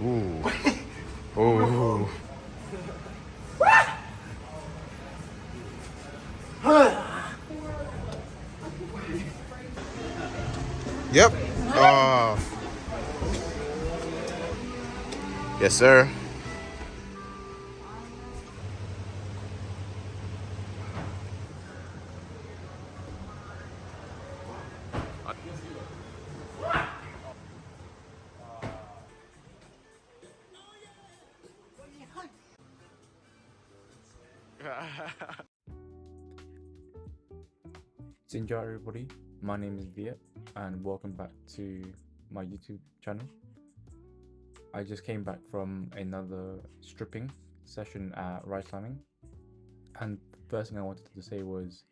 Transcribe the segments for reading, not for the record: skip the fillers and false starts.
Ooh. Ooh. Yep. Yes, sir. Sinja everybody, my name is Viet and welcome back to my YouTube channel. I just came back from another stripping session at Rice Climbing, and the first thing I wanted to say was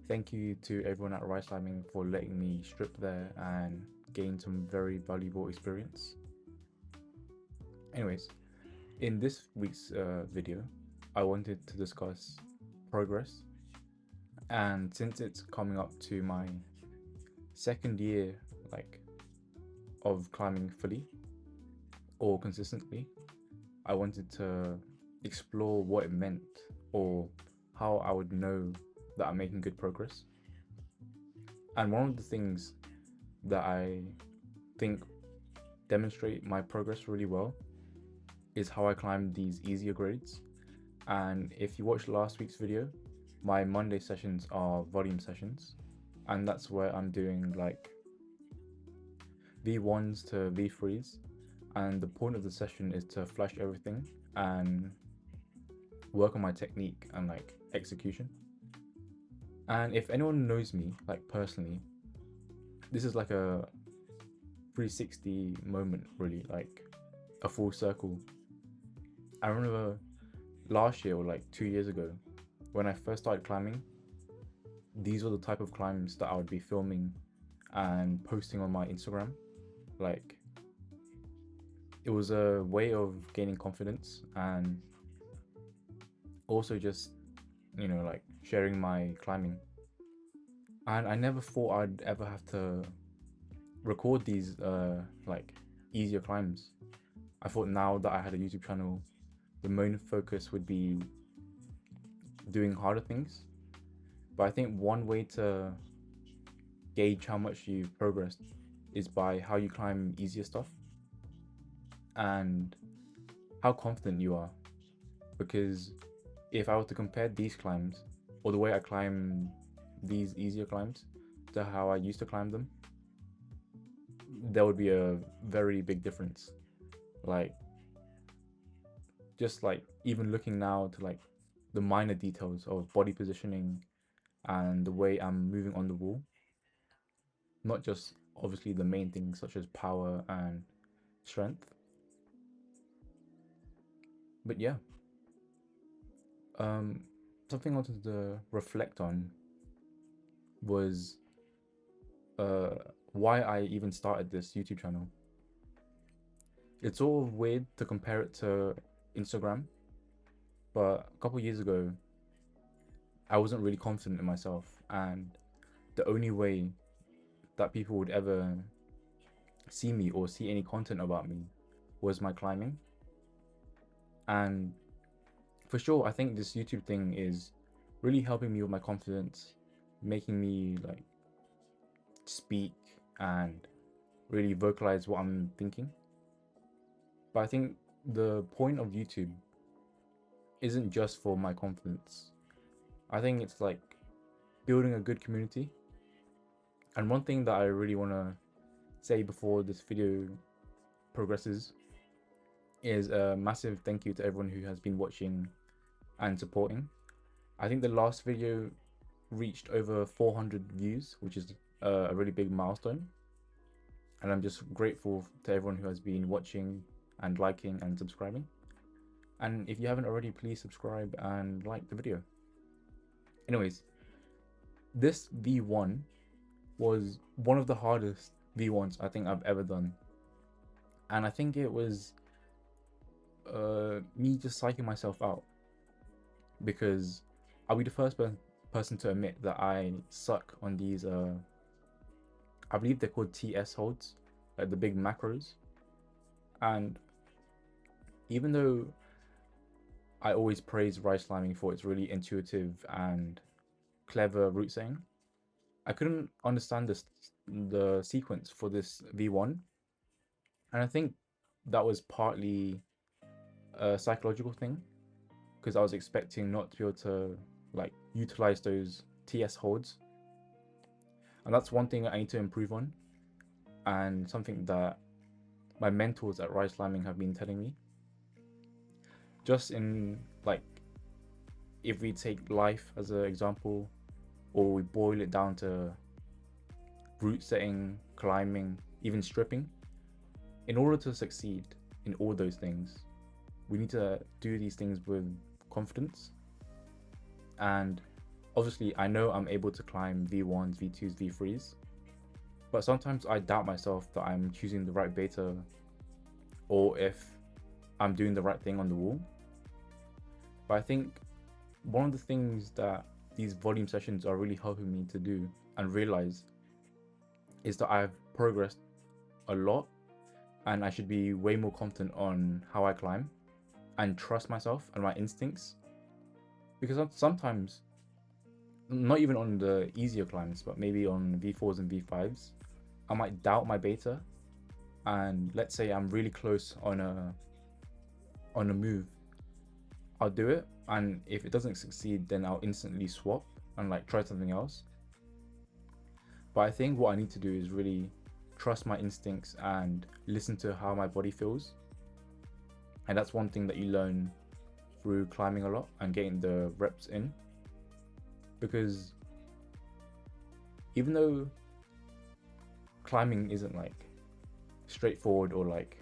thank you to everyone at Rice Climbing for letting me strip there and gain some very valuable experience. Anyways, in this week's video, I wanted to discuss progress, and since it's coming up to my second year of climbing fully or consistently, I wanted to explore what it meant or how I would know that I'm making good progress. And one of the things that I think demonstrate my progress really well is how I climb these easier grades. And if you watched last week's video, my Monday sessions are volume sessions, and that's where I'm doing like V1s to V3s, and the point of the session is to flash everything and work on my technique and like execution. And if anyone knows me like personally, this is like a 360 moment, really, like a full circle. I remember last year or like 2 years ago when I first started climbing, these were the type of climbs that I would be filming and posting on my Instagram. Like, it was a way of gaining confidence and also just, like sharing my climbing. And I never thought I'd ever have to record these like easier climbs. I thought now that I had a YouTube channel, the main focus would be doing harder things. But I think one way to gauge how much you've progressed is by how you climb easier stuff and how confident you are. Because if I were to compare these climbs or the way I climb these easier climbs to how I used to climb them, there would be a very big difference. Like, just like even looking now to like the minor details of body positioning and the way I'm moving on the wall, not just obviously the main things such as power and strength. But yeah, um, something I wanted to reflect on was uh, why I even started this YouTube channel. It's all weird to compare it to Instagram, but a couple years ago, I wasn't really confident in myself, and the only way that people would ever see me or see any content about me was my climbing. And for sure, I think this YouTube thing is really helping me with my confidence, making me like speak and really vocalize what I'm thinking. But I think the point of YouTube isn't just for my confidence. I think it's like building a good community. And one thing that I really want to say before this video progresses is a massive thank you to everyone who has been watching and supporting. I think the last video reached over 400 views, which is a really big milestone. And I'm just grateful to everyone who has been watching and liking and subscribing. And if you haven't already, please subscribe and like the video. Anyways, this V1 was one of the hardest V1s I think I've ever done. And I think it was me just psyching myself out, because I'll be the first person to admit that I suck on these I believe they're called TS holds, like the big macros. And Even though I always praise rice climbing for its really intuitive and clever route setting, I couldn't understand the sequence for this V1, and I think that was partly a psychological thing because I was expecting not to be able to like utilize those TS holds, and that's one thing I need to improve on, and something that my mentors at Rice Climbing have been telling me. Just in like, if we take life as an example, or we boil it down to route setting, climbing, even stripping, in order to succeed in all those things, we need to do these things with confidence. And obviously, I know I'm able to climb V1s, V2s, V3s, but sometimes I doubt myself that I'm choosing the right beta or if I'm doing the right thing on the wall. But I think one of the things that these volume sessions are really helping me to do and realize is that I've progressed a lot and I should be way more confident on how I climb and trust myself and my instincts. Because sometimes, not even on the easier climbs, but maybe on V4s and V5s, I might doubt my beta, and let's say I'm really close on a move, I'll do it, and if it doesn't succeed, then I'll instantly swap and like try something else. But I think what I need to do is really trust my instincts and listen to how my body feels. And that's one thing that you learn through climbing a lot and getting the reps in. Because even though climbing isn't like straightforward or like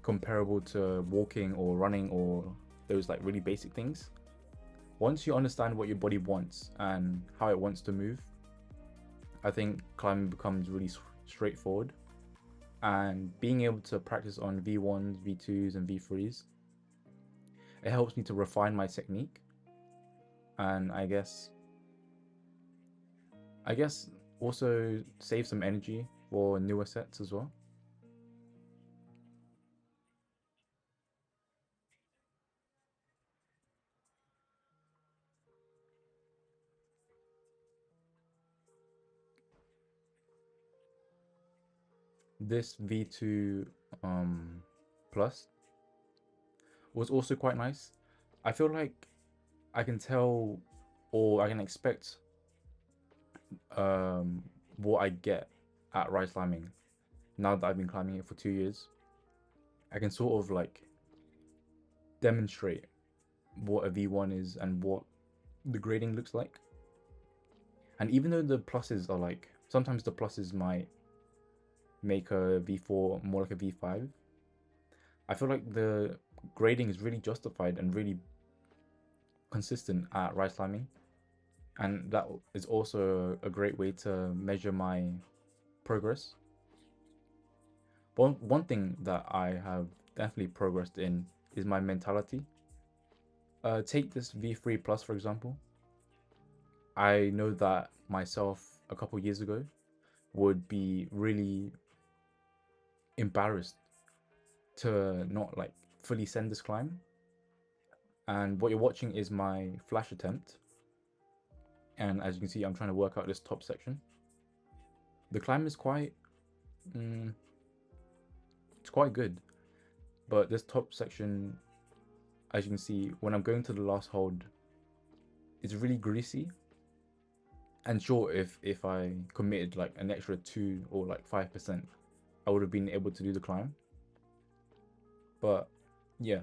comparable to walking or running or those like really basic things, once you understand what your body wants and how it wants to move, I think climbing becomes really straightforward. And being able to practice on V1s, V2s, and V3s, it helps me to refine my technique, and I guess also save some energy for newer sets as well. This V2 plus was also quite nice. I feel like I can tell or I can expect what I get at Rice Climbing now that I've been climbing it for 2 years. I can sort of like demonstrate what a V1 is and what the grading looks like. And even though the pluses are like, sometimes the pluses might make a V4 more like a V5, I feel like the grading is really justified and really consistent at Rice Climbing. And that is also a great way to measure my progress. One thing that I have definitely progressed in is my mentality. Take this V3 Plus, for example. I know that myself a couple years ago would be really embarrassed to not like fully send this climb. And what you're watching is my flash attempt. And as you can see, I'm trying to work out this top section. The climb is it's quite good. But this top section, as you can see, when I'm going to the last hold, it's really greasy. And sure, if I committed like an extra 2 or like 5%, I would have been able to do the climb. But yeah,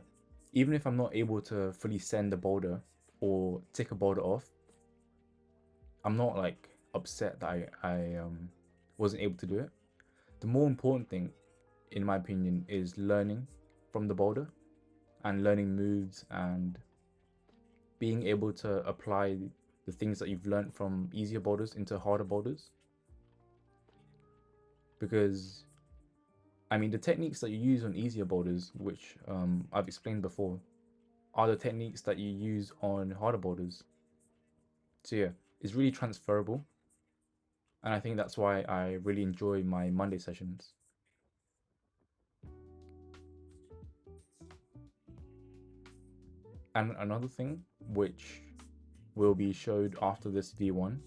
even if I'm not able to fully send the boulder or take a boulder off, I'm not like upset that I wasn't able to do it. The more important thing, in my opinion, is learning from the boulder and learning moves and being able to apply the things that you've learned from easier boulders into harder boulders. Because I mean, the techniques that you use on easier boulders, which I've explained before, are the techniques that you use on harder boulders. So yeah, it's really transferable, and I think that's why I really enjoy my Monday sessions. And another thing which will be showed after this V1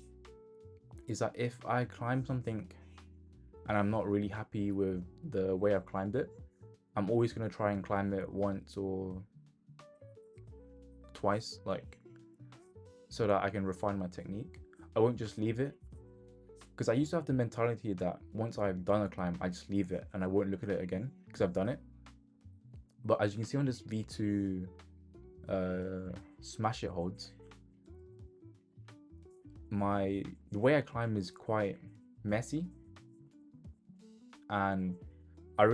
is that if I climb something and I'm not really happy with the way I've climbed it, I'm always going to try and climb it once or twice, like, so that I can refine my technique. I won't just leave it, because I used to have the mentality that once I've done a climb, I just leave it and I won't look at it again because I've done it. But as you can see on this V2 smash it holds, the way I climb is quite messy, and I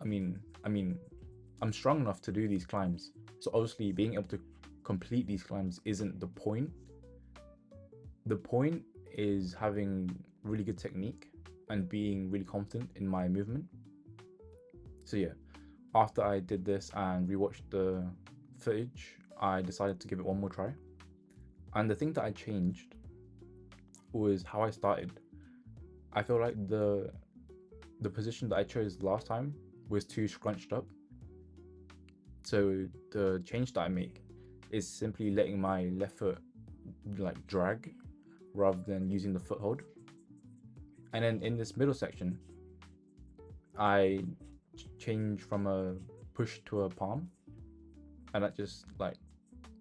mean, I'm strong enough to do these climbs. So obviously, being able to complete these climbs isn't the point. The point is having really good technique and being really confident in my movement. So yeah, after I did this and rewatched the footage, I decided to give it one more try. And the thing that I changed was how I started. I feel like the position that I chose last time was too scrunched up. So the change that I make is simply letting my left foot like drag rather than using the foothold. And then in this middle section, I change from a push to a palm, and that just like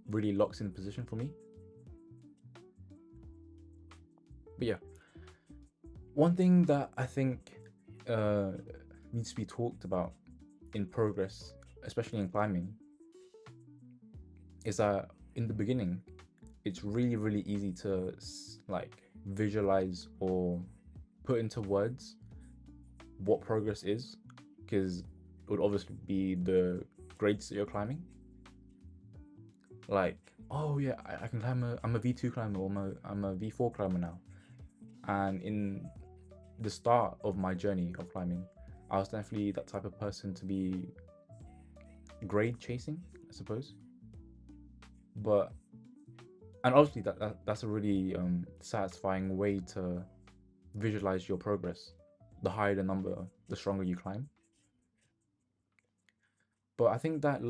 really locks in position for me. But yeah, one thing that I think needs to be talked about in progress, especially in climbing, is that in the beginning, it's really easy to like visualize or put into words what progress is, because it would obviously be the grades that you're climbing. Like, oh yeah, I can climb I'm a V2 climber, or I'm a V4 climber now. And in the start of my journey of climbing, I was definitely that type of person to be grade chasing, I suppose. But and obviously that's a really satisfying way to visualize your progress. The higher the number, the stronger you climb. But I think that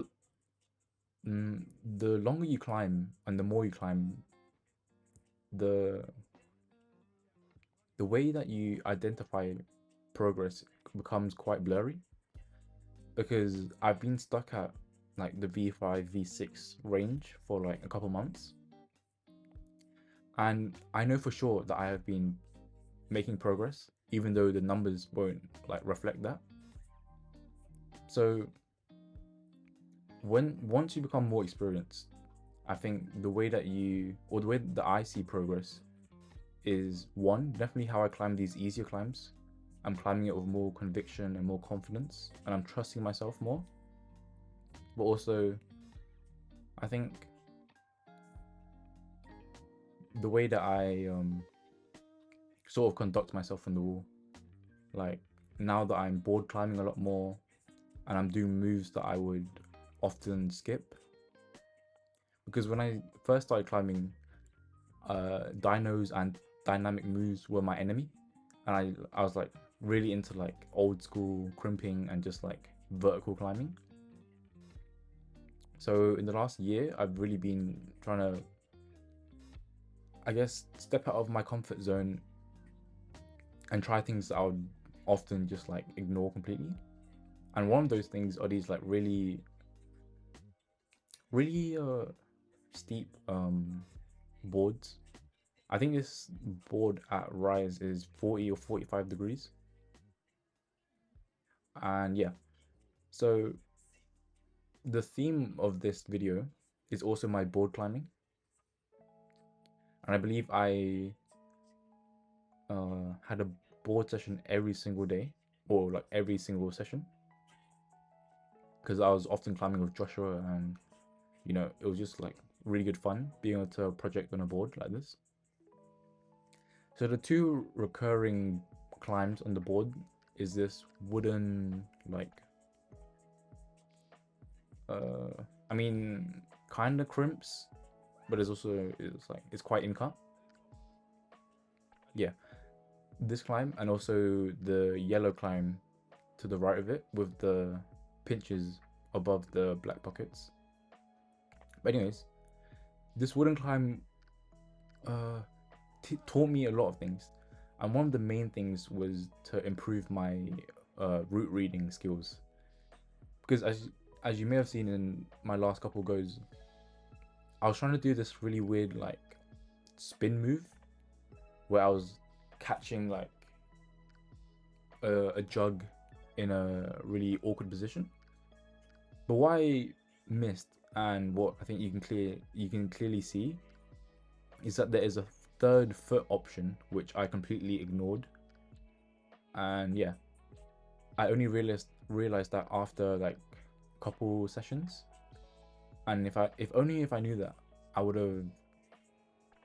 the longer you climb and the more you climb, the way that you identify progress becomes quite blurry, because I've been stuck at like the V5, V6 range for like a couple months, and I know for sure that I have been making progress, even though the numbers won't like reflect that. So once you become more experienced, I think the way that I see progress is, one, definitely how I climb these easier climbs. I'm climbing it with more conviction and more confidence, and I'm trusting myself more. But also, I think the way that I sort of conduct myself on the wall, like now that I'm board climbing a lot more and I'm doing moves that I would often skip, because when I first started climbing, dynos and dynamic moves were my enemy, and I was like really into like old school crimping and just like vertical climbing. So in the last year, I've really been trying to, I guess, step out of my comfort zone and try things that I would often just like ignore completely. And one of those things are these like really steep boards. I think this board at Rise is 40 or 45 degrees. And yeah, so the theme of this video is also my board climbing. And I believe I had a board session every single day, or like every single session, because I was often climbing with Joshua, and you know, it was just like really good fun being able to project on a board like this. So the two recurring climbs on the board is this wooden like I mean kind of crimps, but it's quite in-cut. Yeah, this climb, and also the yellow climb to the right of it with the pinches above the black pockets. But anyways, this wooden climb uh, taught me a lot of things, and one of the main things was to improve my route reading skills. Because as you may have seen in my last couple goes, I was trying to do this really weird like spin move where I was catching like a jug in a really awkward position. But what I missed, and what I think you can clearly see, is that there is a third foot option which I completely ignored. And yeah, I only realized that after like a couple sessions. And if I knew that, I would have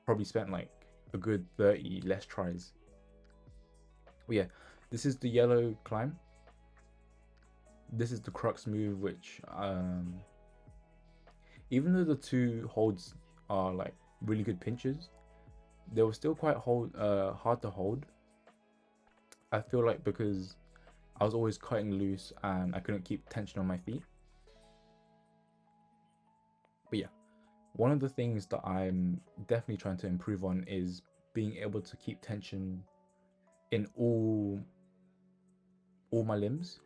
probably spent like a good 30 less tries. But yeah, this is the yellow climb. This is the crux move, which even though the two holds are like really good pinches, they were still quite hard to hold. I feel like because I was always cutting loose and I couldn't keep tension on my feet. But yeah, one of the things that I'm definitely trying to improve on is being able to keep tension in all my limbs,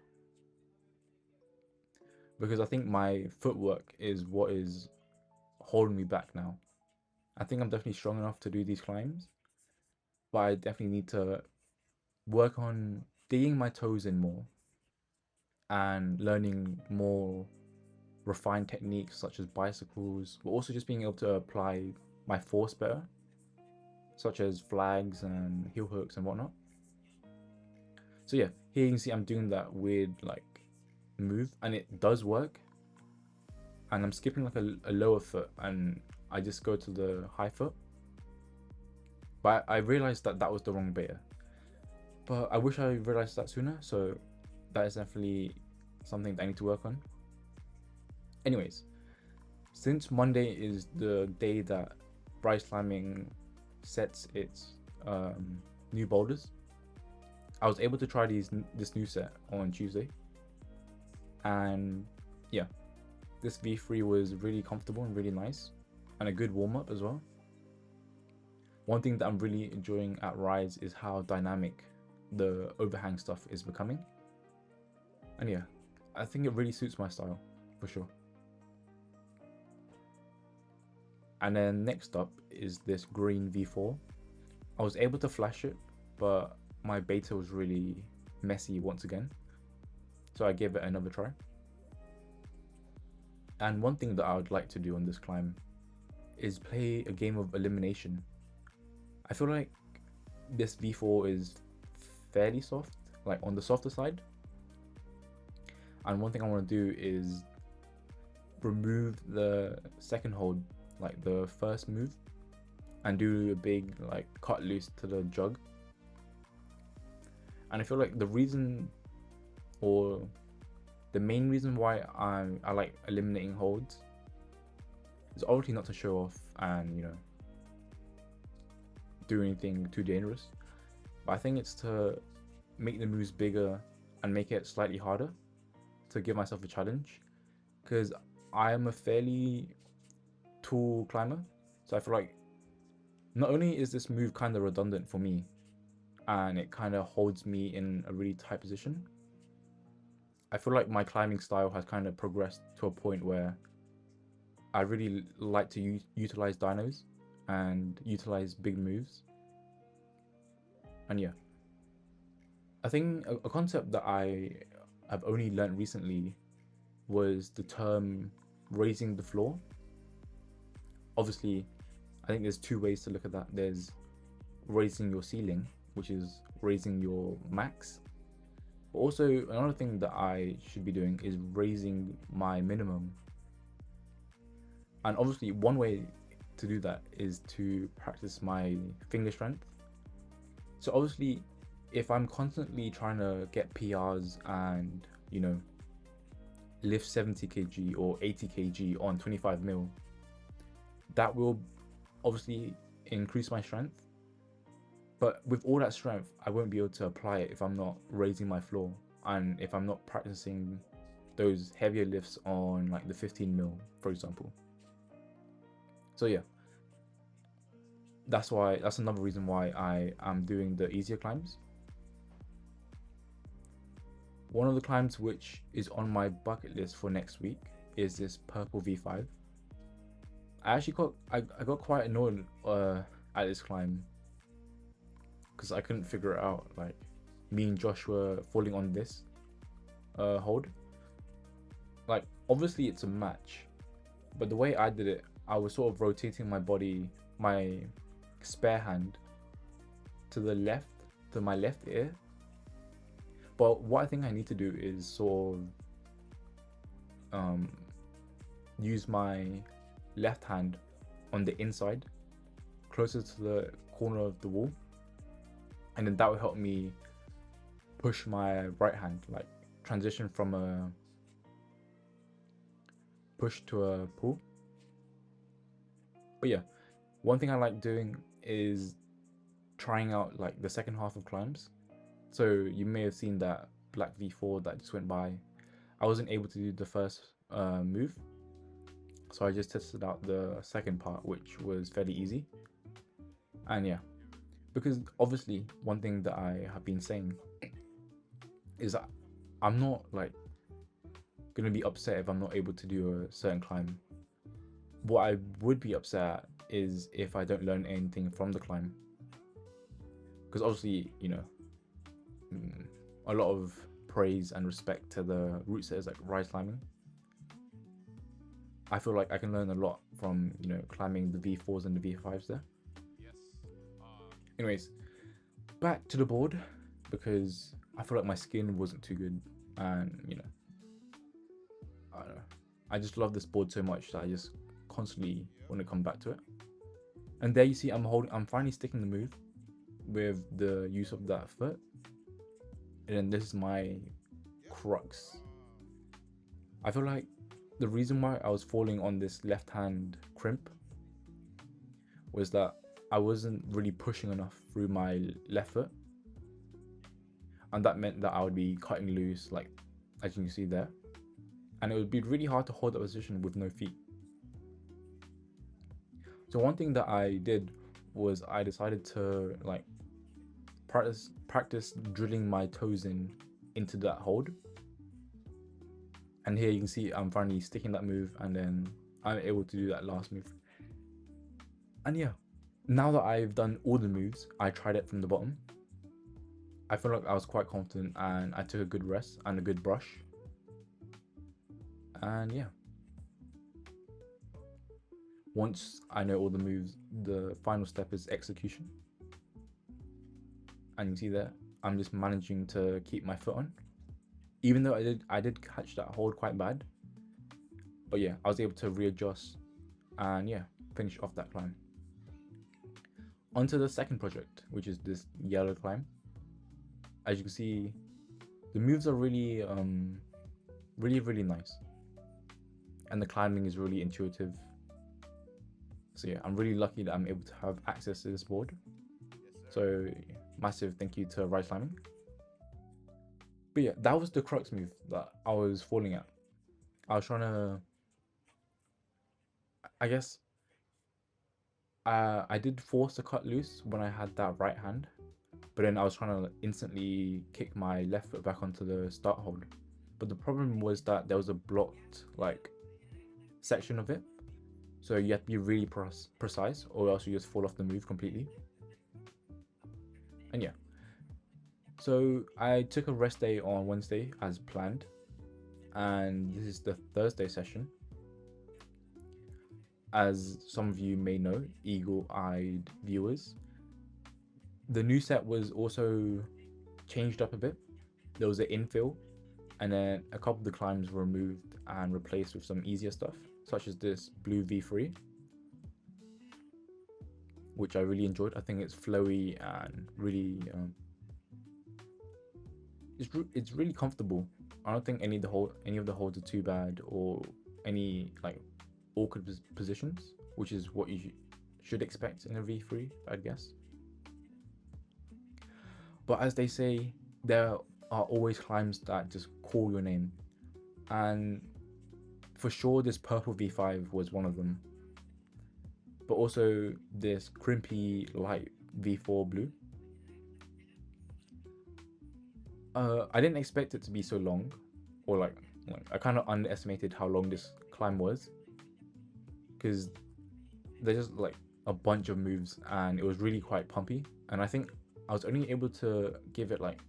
because I think my footwork is what is holding me back now. I think I'm definitely strong enough to do these climbs, but I definitely need to work on digging my toes in more and learning more refined techniques such as bicycles, but also just being able to apply my force better, such as flags and heel hooks and whatnot. So yeah, here you can see I'm doing that weird like move, and it does work. And I'm skipping like a lower foot, and I just go to the high foot. But I realized that that was the wrong beta. But I wish I realized that sooner, so that is definitely something that I need to work on. Anyways, since Monday is the day that Bryce Climbing sets its new boulders, I was able to try this new set on Tuesday. And yeah, this V3 was really comfortable and really nice, and a good warm-up as well. One thing that I'm really enjoying at Rise is how dynamic the overhang stuff is becoming. And yeah, I think it really suits my style, for sure. And then next up is this green V4. I was able to flash it, but my beta was really messy once again, so I gave it another try. And one thing that I would like to do on this climb is play a game of elimination. I feel like this V4 is fairly soft, like on the softer side. And one thing I want to do is remove the second hold, like the first move, and do a big like cut loose to the jug. And I feel like the reason, or the main reason why I like eliminating holds is obviously not to show off and, you know, do anything too dangerous, but I think it's to make the moves bigger and make it slightly harder, to give myself a challenge, because I am a fairly tall climber. So I feel like not only is this move kind of redundant for me and it kind of holds me in a really tight position, I feel like my climbing style has kind of progressed to a point where I really like to utilize dynos and utilize big moves. And yeah, I think a concept that I have only learned recently was the term raising the floor. Obviously, I think there's two ways to look at that. There's raising your ceiling, which is raising your max. But also, another thing that I should be doing is raising my minimum. And obviously, one way to do that is to practice my finger strength. So obviously, if I'm constantly trying to get PRs and, you know, lift 70 kg or 80 kg on 25 mil, that will obviously increase my strength. But with all that strength, I won't be able to apply it if I'm not raising my floor, and if I'm not practicing those heavier lifts on like the 15 mil, for example. So yeah, that's another reason why I am doing the easier climbs. One of the climbs which is on my bucket list for next week is this purple V5. I got quite annoyed at this climb because I couldn't figure it out. Like, me and Joshua falling on this hold. Like, obviously it's a match, but the way I did it, I was sort of rotating my body, my spare hand to the left, to my left ear. But what I think I need to do is sort of use my left hand on the inside, closer to the corner of the wall, and then that will help me push my right hand, like transition from a push to a pull. But yeah, one thing I like doing is trying out like the second half of climbs. So you may have seen that black V4 that just went by. I wasn't able to do the first move, so I just tested out the second part, which was fairly easy. And yeah, because obviously one thing that I have been saying is that I'm not like gonna be upset if I'm not able to do a certain climb. What I would be upset at is if I don't learn anything from the climb, because obviously, you know, a lot of praise and respect to the route setters like rise climbing. I feel like I can learn a lot from, you know, climbing the V4s and the V5s there. Anyways, back to the board, because I feel like my skin wasn't too good, and you know, I don't know, I just love this board so much that I just constantly want to come back to it. And there you see I'm finally sticking the move with the use of that foot. And then this is my crux. I feel like the reason why I was falling on this left hand crimp was that I wasn't really pushing enough through my left foot, and that meant that I would be cutting loose, like as you can see there, and it would be really hard to hold that position with no feet. So one thing that I did was I decided to like practice drilling my toes into that hold. And here you can see I'm finally sticking that move, and then I'm able to do that last move. And yeah, now that I've done all the moves, I tried it from the bottom. I feel like I was quite confident, and I took a good rest and a good brush. And yeah, once I know all the moves, the final step is execution. And you see there, I'm just managing to keep my foot on, even though I did catch that hold quite bad. But yeah, I was able to readjust and yeah, finish off that climb. Onto the second project, which is this yellow climb. As you can see, the moves are really really nice, and the climbing is really intuitive. So yeah, I'm really lucky that I'm able to have access to this board. So massive thank you to Rise Climbing. But yeah, that was the crux move that I was falling at. I was trying to, I guess, I did force the cut loose when I had that right hand, but then I was trying to instantly kick my left foot back onto the start hold. But the problem was that there was a blocked like section of it, so you have to be really precise, or else you just fall off the move completely. And yeah, so I took a rest day on Wednesday as planned, and this is the Thursday session. As some of you may know, eagle-eyed viewers, the new set was also changed up a bit. There was an infill, and then a couple of the climbs were removed and replaced with some easier stuff, such as this blue V3, which I really enjoyed. I think it's flowy and really it's really comfortable. I don't think any of the holds are too bad, or any like awkward positions, which is what you should expect in a V3, I guess. But as they say, there are always climbs that just call your name, and for sure this purple V5 was one of them. but also this crimpy light V4 blue. I didn't expect it to be so long, or like I kind of underestimated how long this climb was, because there's just like a bunch of moves and it was really quite pumpy. And I think I was only able to give it like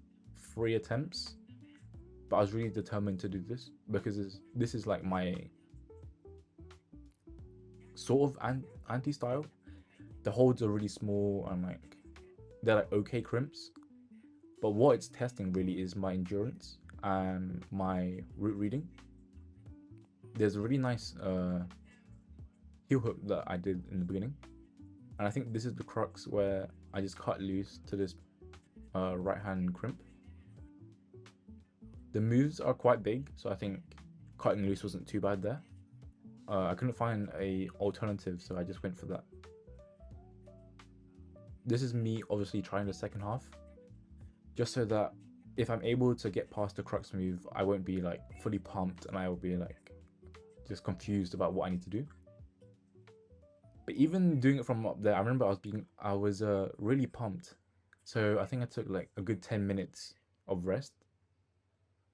3 attempts, but I was really determined to do this because this is like my sort of anti-style. The holds are really small and like they're like okay crimps, but what it's testing really is my endurance and my route reading. There's a really nice heel hook that I did in the beginning, and I think this is the crux where I just cut loose to this right hand crimp. The moves are quite big, so I think cutting loose wasn't too bad there. I couldn't find a alternative, so I just went for that. This is me obviously trying the second half, just so that if I'm able to get past the crux move, I won't be like fully pumped and I will be like just confused about what I need to do. But even doing it from up there, I remember I was really pumped. So I think I took like a good 10 minutes of rest.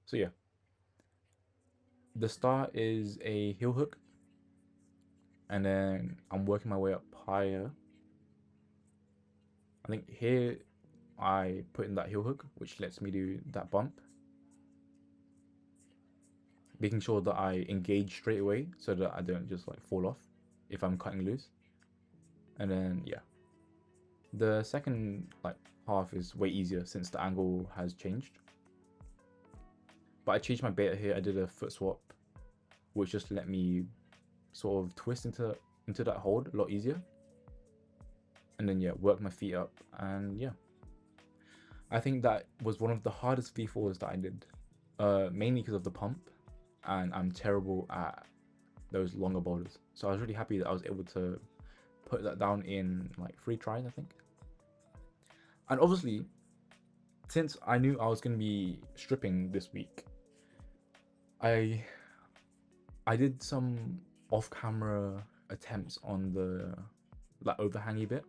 So yeah. The start is a heel hook, and then I'm working my way up higher. I think here I put in that heel hook, which lets me do that bump. Making sure that I engage straight away so that I don't just like fall off if I'm cutting loose. And then yeah. The second like half is way easier since the angle has changed. But I changed my beta here. I did a foot swap, which just let me sort of twist into that hold a lot easier. And then yeah, work my feet up, and yeah. I think that was one of the hardest V4s that I did, mainly because of the pump, and I'm terrible at those longer boulders. So I was really happy that I was able to put that down in like 3 tries, I think. And obviously, since I knew I was going to be stripping this week, I did some off-camera attempts on the like overhangy bit.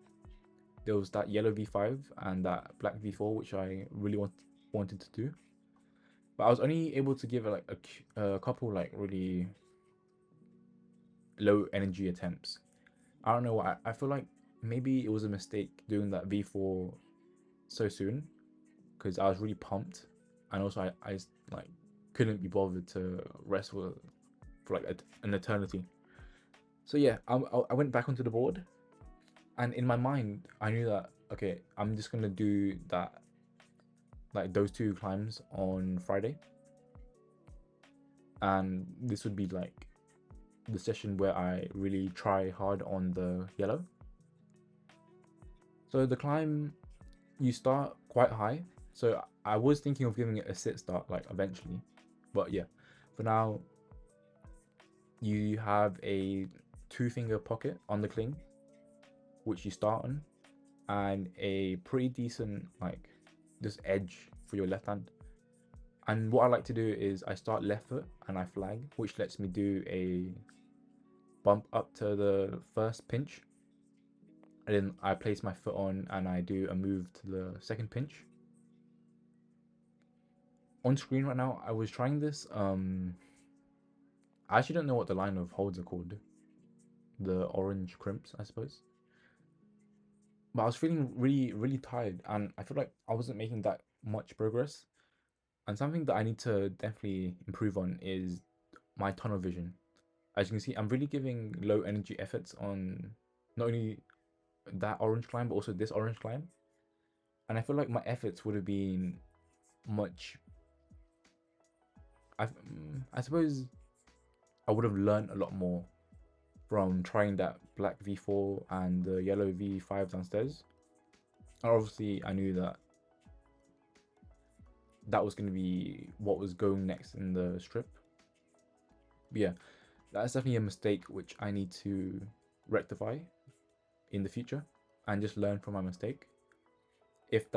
There was that yellow V5 and that black V4, which I really wanted to do, but I was only able to give it like a couple like really low energy attempts. I don't know why. I feel like maybe it was a mistake doing that V4 so soon, because I was really pumped, and also I like couldn't be bothered to rest for like an eternity. So yeah, I went back onto the board, and in my mind I knew that okay, I'm just gonna do that, like those 2 climbs on Friday, and this would be like the session where I really try hard on the yellow. So the climb, you start quite high, so I was thinking of giving it a sit start like eventually, but yeah, for now you have a 2-finger pocket on the cling which you start on, and a pretty decent like this edge for your left hand. And what I like to do is I start left foot and I flag, which lets me do a bump up to the first pinch, and then I place my foot on and I do a move to the second pinch. On screen right now, I was trying this. I actually don't know what the line of holds are called. The orange crimps, I suppose. But I was feeling really tired, and I feel like I wasn't making that much progress. And something that I need to definitely improve on is my tunnel vision. As you can see, I'm really giving low energy efforts on not only that orange climb, but also this orange climb. And I feel like my efforts would have been much. I suppose I would have learned a lot more from trying that black V4 and the yellow V5 downstairs. And obviously, I knew that that was going to be what was going next in the strip. But yeah, that's definitely a mistake which I need to rectify in the future and just learn from my mistake. If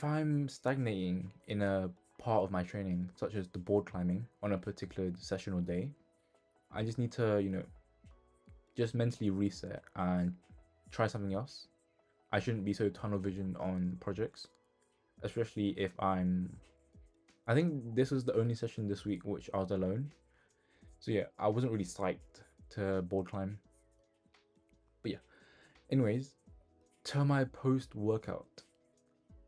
I'm stagnating in a part of my training, such as the board climbing on a particular session or day, I just need to, just mentally reset and try something else. I shouldn't be so tunnel vision on projects, especially if I think this was the only session this week which I was alone. So yeah, I wasn't really psyched to board climb. But yeah, anyways, to my post workout,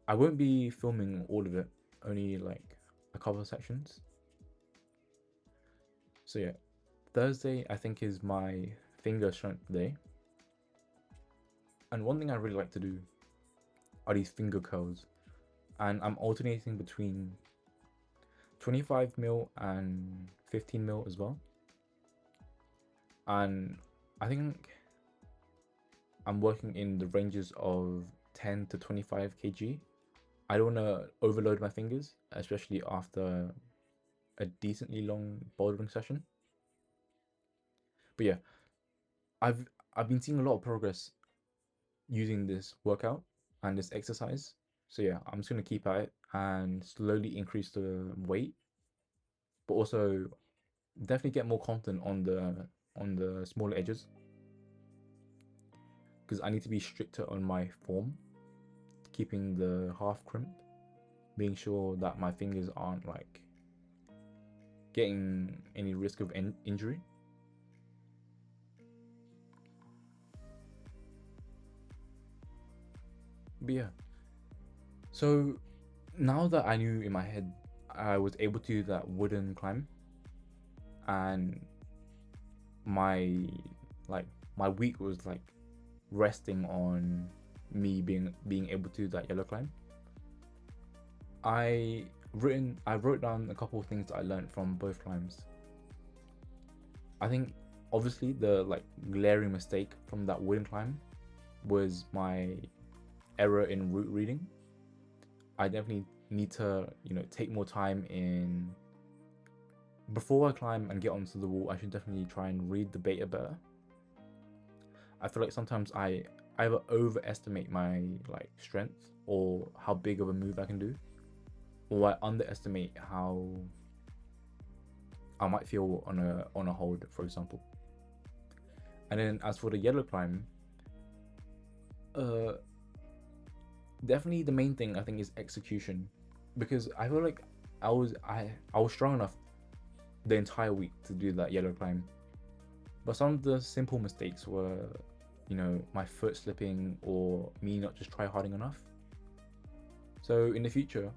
I won't be filming all of it, only like a couple of sections. So yeah, Thursday I think is my finger strength day. And one thing I really like to do are these finger curls. And I'm alternating between 25 mil and 15 mil as well. And I think I'm working in the ranges of 10 to 25 kg. I don't want to overload my fingers, especially after a decently long bouldering session. But yeah, I've been seeing a lot of progress using this workout and this exercise. So yeah, I'm just gonna keep at it and slowly increase the weight, but also definitely get more confident on the smaller edges, because I need to be stricter on my form, keeping the half crimp, being sure that my fingers aren't like getting any risk of injury. But yeah, so now that I knew in my head I was able to do that wooden climb, and my like my week was like resting on me being able to do that yellow climb. I wrote down a couple of things that I learned from both climbs. I think obviously the like glaring mistake from that wooden climb was my error in route reading. I definitely need to, take more time in before I climb and get onto the wall. I should definitely try and read the beta better. I feel like sometimes I either overestimate my like strength or how big of a move I can do, or I underestimate how I might feel on a hold, for example. And then as for the yellow climb, definitely the main thing I think is execution, because I feel like I was strong enough the entire week to do that yellow climb, but some of the simple mistakes were, my foot slipping or me not just try harding enough. So in the future,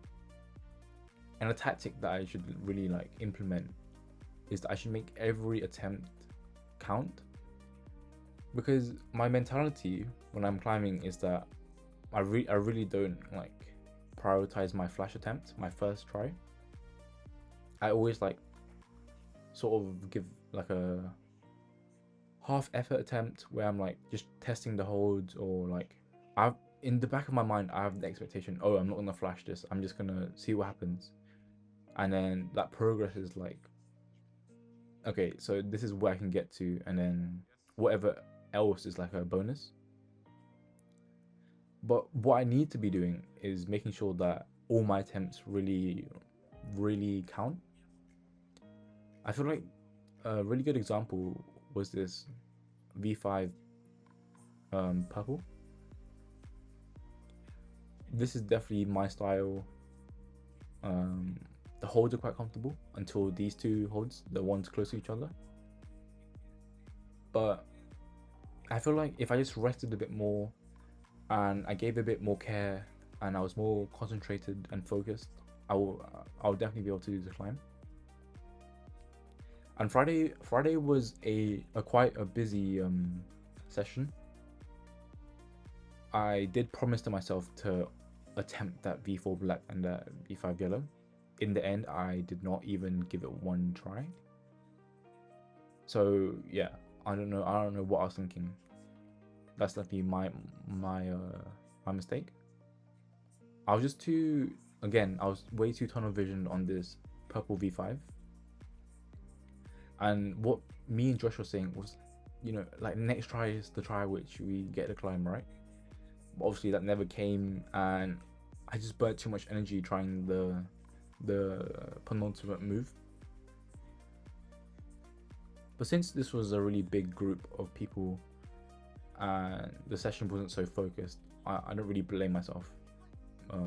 and a tactic that I should really like implement is that I should make every attempt count, because my mentality when I'm climbing is that I really don't like prioritize my flash attempt, my first try. I always like sort of give like a half effort attempt where I'm like just testing the holds, or like I've in the back of my mind I have the expectation, oh, I'm not gonna flash this, I'm just gonna see what happens. And then that progress is like, okay, so this is where I can get to, and then whatever else is like a bonus. But what I need to be doing is making sure that all my attempts really, really count. I feel like a really good example was this V5 purple. This is definitely my style. The holds are quite comfortable until these two holds, the ones close to each other. But I feel like if I just rested a bit more and I gave a bit more care and I was more concentrated and focused, I'll definitely be able to do the climb. And Friday was a quite a busy session. I did promise to myself to attempt that V4 black and that V5 yellow. In the end, I did not even give it one try. So yeah, I don't know what I was thinking. That's definitely my mistake. I was just I was way too tunnel visioned on this purple V5. And what me and Josh were saying was, like next try is the try which we get the climb, right? But obviously that never came, and I just burnt too much energy trying the penultimate move. But since this was a really big group of people and the session wasn't so focused, I don't really blame myself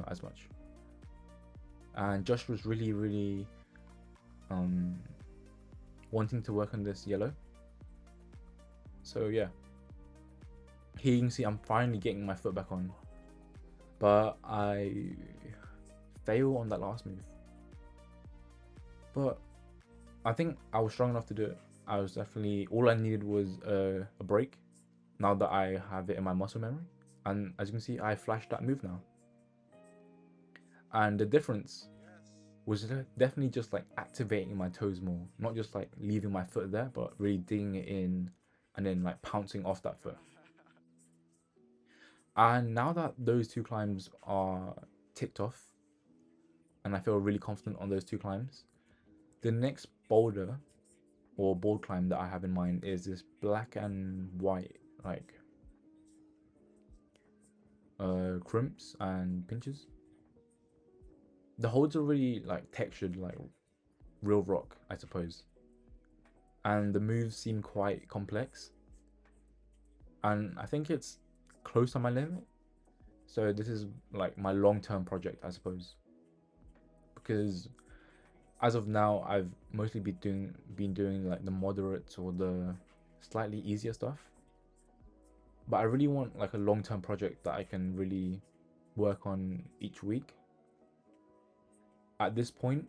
as much. And Josh was really um, wanting to work on this yellow. So yeah, here you can see I'm finally getting my foot back on, but I fail on that last move. But I think I was strong enough to do it. I was definitely, all I needed was a break. Now that I have it in my muscle memory, and as you can see, I flashed that move now. And the difference was definitely just like activating my toes more, not just like leaving my foot there, but really digging it in and then like pouncing off that foot. And now that those two climbs are ticked off, and I feel really confident on those two climbs, the next boulder or board climb that I have in mind is this black and white, like crimps and pinches. The holds are really like textured, like real rock, I suppose. And the moves seem quite complex. And I think it's close to my limit. So this is like my long-term project, I suppose. Because as of now, I've mostly been doing like the moderates or the slightly easier stuff. But I really want like a long-term project that I can really work on each week. At this point,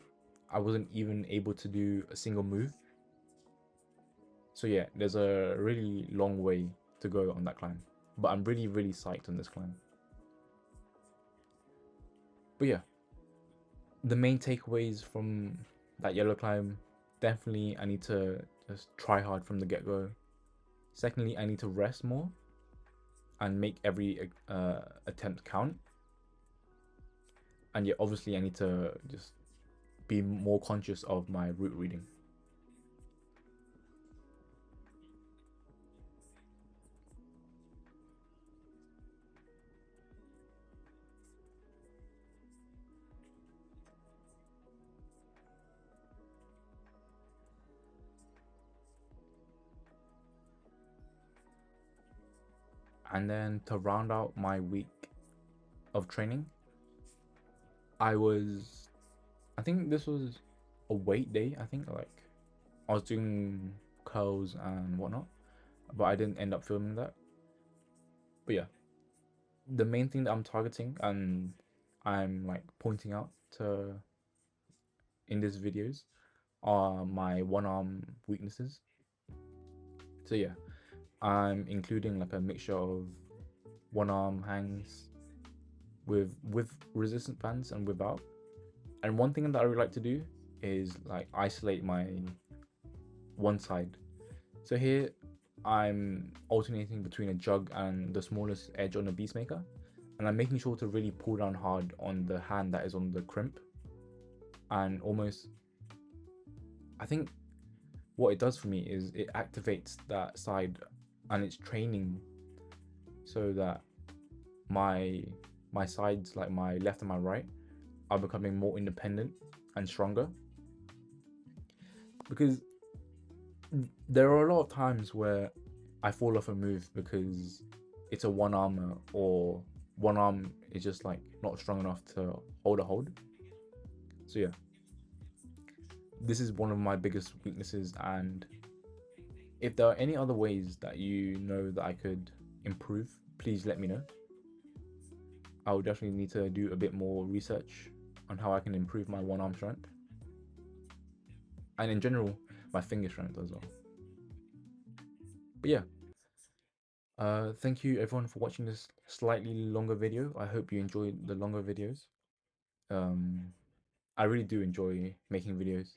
I wasn't even able to do a single move. So yeah, there's a really long way to go on that climb. But I'm really psyched on this climb. But yeah, the main takeaways from that yellow climb, definitely I need to just try hard from the get-go. Secondly, I need to rest more and make every attempt count. And yeah, obviously I need to just be more conscious of my route reading. And then to round out my week of training, I think this was a weight day. I think like I was doing curls and whatnot, but I didn't end up filming that. But yeah, the main thing that I'm targeting and I'm like pointing out to in these videos are my one arm weaknesses. So yeah, I'm including like a mixture of one arm hangs with resistance bands and without. And one thing that I would like to do is like isolate my one side. So here I'm alternating between a jug and the smallest edge on the Beastmaker, and I'm making sure to really pull down hard on the hand that is on the crimp. And almost, I think what it does for me is it activates that side and it's training so that my my sides, like my left and my right, are becoming more independent and stronger. Because there are a lot of times where I fall off a move because it's a one armor or one arm is just like not strong enough to hold a hold. So yeah, this is one of my biggest weaknesses, and if there are any other ways that you know that I could improve, please let me know. I will definitely need to do a bit more research on how I can improve my one arm strength and in general my finger strength as well. But yeah, thank you everyone for watching this slightly longer video. I hope you enjoyed the longer videos. um I really do enjoy making videos.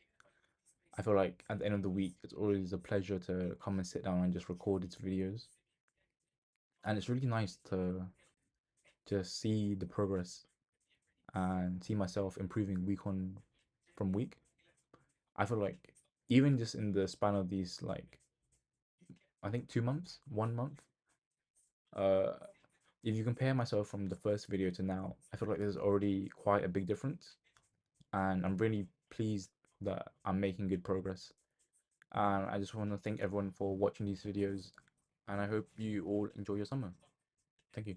I feel like at the end of the week it's always a pleasure to come and sit down and just record its videos, and it's really nice to just see the progress and see myself improving week on from week. I feel like even just in the span of these, like I think 2 months, 1 month, uh, if you compare myself from the first video to now, I feel like there's already quite a big difference, and I'm really pleased that I'm making good progress. And I just want to thank everyone for watching these videos, and I hope you all enjoy your summer. Thank you.